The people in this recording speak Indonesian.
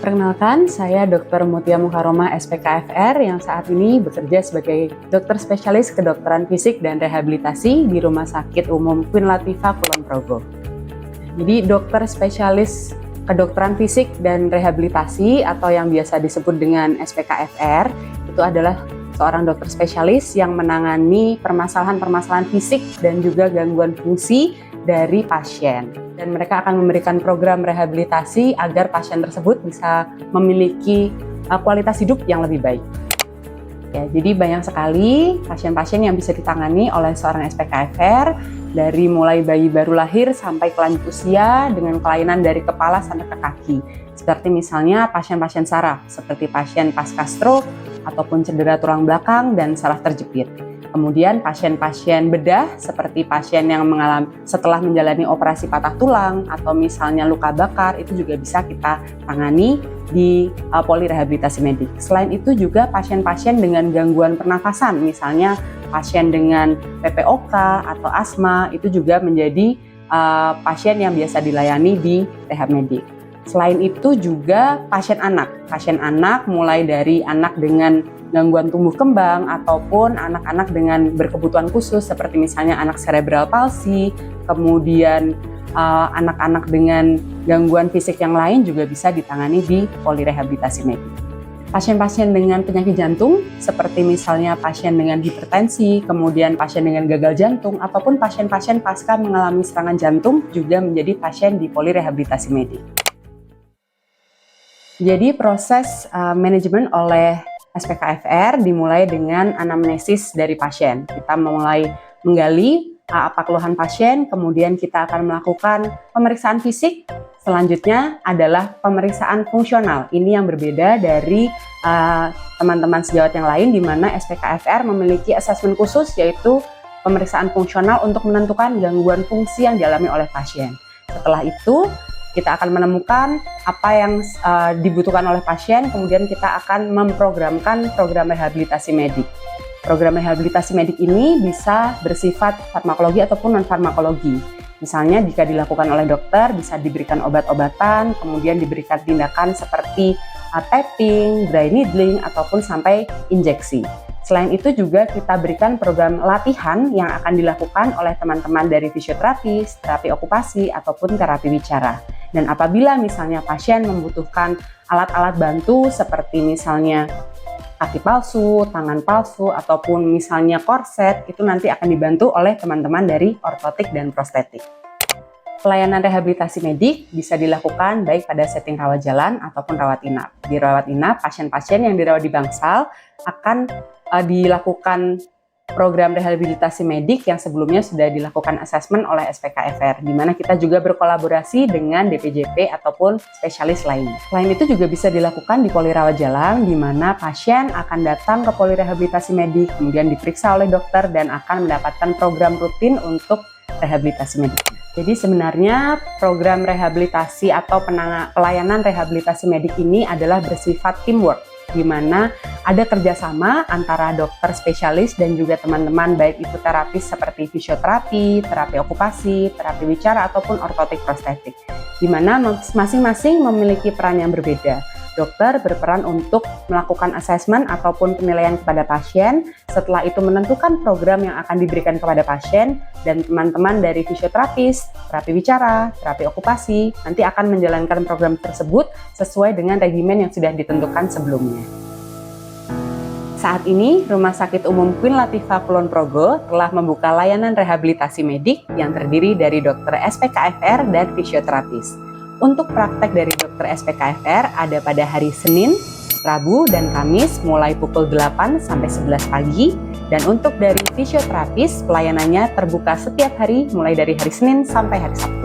Perkenalkan, saya Dr. Mutia Mukaroma SPKFR yang saat ini bekerja sebagai dokter spesialis kedokteran fisik dan rehabilitasi di Rumah Sakit Umum Queen Latifah Kulon Progo. Jadi dokter spesialis kedokteran fisik dan rehabilitasi atau yang biasa disebut dengan SPKFR itu adalah seorang dokter spesialis yang menangani permasalahan-permasalahan fisik dan juga gangguan fungsi dari pasien. Dan mereka akan memberikan program rehabilitasi agar pasien tersebut bisa memiliki kualitas hidup yang lebih baik. Ya, jadi banyak sekali pasien-pasien yang bisa ditangani oleh seorang SPKFR dari mulai bayi baru lahir sampai ke lanjut usia dengan kelainan dari kepala sampai ke kaki. Seperti misalnya pasien-pasien saraf, seperti pasien pasca stroke ataupun cedera tulang belakang dan saraf terjepit. Kemudian pasien-pasien bedah seperti pasien yang mengalami setelah menjalani operasi patah tulang atau misalnya luka bakar itu juga bisa kita tangani di polirehabilitasi medik. Selain itu juga pasien-pasien dengan gangguan pernafasan, misalnya pasien dengan PPOK atau asma itu juga menjadi pasien yang biasa dilayani di rehab medik. Selain itu juga pasien anak mulai dari anak dengan gangguan tumbuh kembang ataupun anak-anak dengan berkebutuhan khusus seperti misalnya anak cerebral palsy, kemudian anak-anak dengan gangguan fisik yang lain juga bisa ditangani di polirehabilitasi medik. Pasien-pasien dengan penyakit jantung seperti misalnya pasien dengan hipertensi, kemudian pasien dengan gagal jantung ataupun pasien-pasien pasca mengalami serangan jantung juga menjadi pasien di polirehabilitasi medik. Jadi proses manajemen oleh SPKFR dimulai dengan anamnesis dari pasien. Kita mulai menggali apa keluhan pasien, kemudian kita akan melakukan pemeriksaan fisik. Selanjutnya adalah pemeriksaan fungsional. Ini yang berbeda dari teman-teman sejawat yang lain di mana SPKFR memiliki asesmen khusus yaitu pemeriksaan fungsional untuk menentukan gangguan fungsi yang dialami oleh pasien. Setelah itu kita akan menemukan apa yang dibutuhkan oleh pasien, kemudian kita akan memprogramkan program rehabilitasi medik. Program rehabilitasi medik ini bisa bersifat farmakologi ataupun non-farmakologi. Misalnya jika dilakukan oleh dokter, bisa diberikan obat-obatan, kemudian diberikan tindakan seperti tapping, dry needling, ataupun sampai injeksi. Selain itu juga kita berikan program latihan yang akan dilakukan oleh teman-teman dari fisioterapis, terapi okupasi, ataupun terapi bicara. Dan apabila misalnya pasien membutuhkan alat-alat bantu seperti misalnya kaki palsu, tangan palsu, ataupun misalnya korset, itu nanti akan dibantu oleh teman-teman dari ortotik dan prostetik. Pelayanan rehabilitasi medik bisa dilakukan baik pada setting rawat jalan ataupun rawat inap. Di rawat inap, pasien-pasien yang dirawat di bangsal akan dilakukan program rehabilitasi medik yang sebelumnya sudah dilakukan asesmen oleh SPKFR, di mana kita juga berkolaborasi dengan DPJP ataupun spesialis lain. Selain itu juga bisa dilakukan di poli rawat jalan, di mana pasien akan datang ke poli rehabilitasi medik, kemudian diperiksa oleh dokter dan akan mendapatkan program rutin untuk rehabilitasi medik. Jadi sebenarnya program rehabilitasi atau pelayanan rehabilitasi medik ini adalah bersifat teamwork, di mana ada kerjasama antara dokter spesialis dan juga teman-teman baik itu terapis seperti fisioterapi, terapi okupasi, terapi bicara ataupun ortotik prostetik, di mana masing-masing memiliki peran yang berbeda. Dokter berperan untuk melakukan asesmen ataupun penilaian kepada pasien, setelah itu menentukan program yang akan diberikan kepada pasien, dan teman-teman dari fisioterapis, terapi bicara, terapi okupasi, nanti akan menjalankan program tersebut sesuai dengan regimen yang sudah ditentukan sebelumnya. Saat ini, Rumah Sakit Umum Queen Latifah Kulon Progo telah membuka layanan rehabilitasi medik yang terdiri dari dokter SPKFR dan fisioterapis. Untuk praktek dari dokter SPKFR ada pada hari Senin, Rabu, dan Kamis mulai pukul 8 sampai 11 pagi. Dan untuk dari fisioterapis, pelayanannya terbuka setiap hari mulai dari hari Senin sampai hari Sabtu.